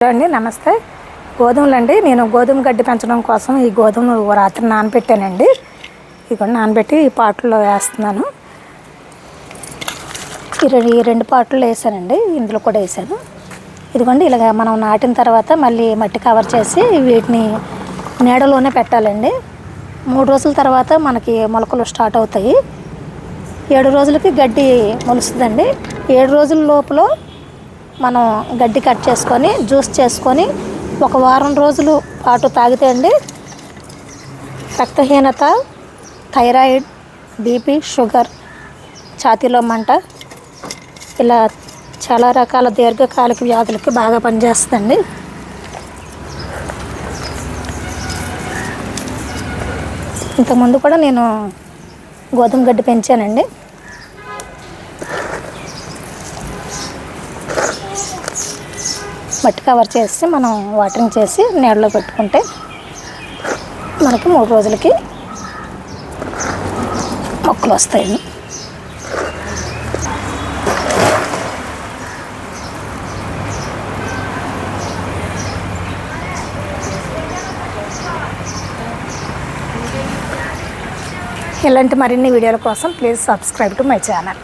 అండి నమస్తే. గోధుమలండి. నేను గోధుమ గడ్డి పెంచడం కోసం ఈ గోధుమలు రాత్రి నానబెట్టానండి. ఇక నానబెట్టి ఈ పాటల్లో వేస్తున్నాను. ఈ రెండు పాటల్లో వేసానండి, ఇందులో కూడా వేసాను. ఇదిగోండి, ఇలాగ మనం నాటిన తర్వాత మళ్ళీ మట్టి కవర్ చేసి వీటిని నీడలోనే పెట్టాలండి. 3 రోజుల తర్వాత మనకి మొలకలు స్టార్ట్ అవుతాయి. 7 రోజులకి గడ్డి మొలుస్తుందండి. 7 రోజుల లోపల మనం గడ్డి కట్ చేసుకొని జ్యూస్ చేసుకొని 1 వారం రోజులు పాటు తాగితే అండి రక్తహీనత, థైరాయిడ్, బీపీ, షుగర్, ఛాతీలో మంట, ఇలా చాలా రకాల దీర్ఘకాలిక వ్యాధులకి బాగా పనిచేస్తుందండి. ఇంతకుముందు కూడా నేను గోధుమ గడ్డి పెంచానండి. మట్టి కవర్ చేసి మనం వాటరింగ్ చేసి నీడలో పెట్టుకుంటే మనకి 3 రోజులకి మొక్కలు వస్తాయి. ఇలాంటి మరిన్ని వీడియోల కోసం please subscribe to my channel.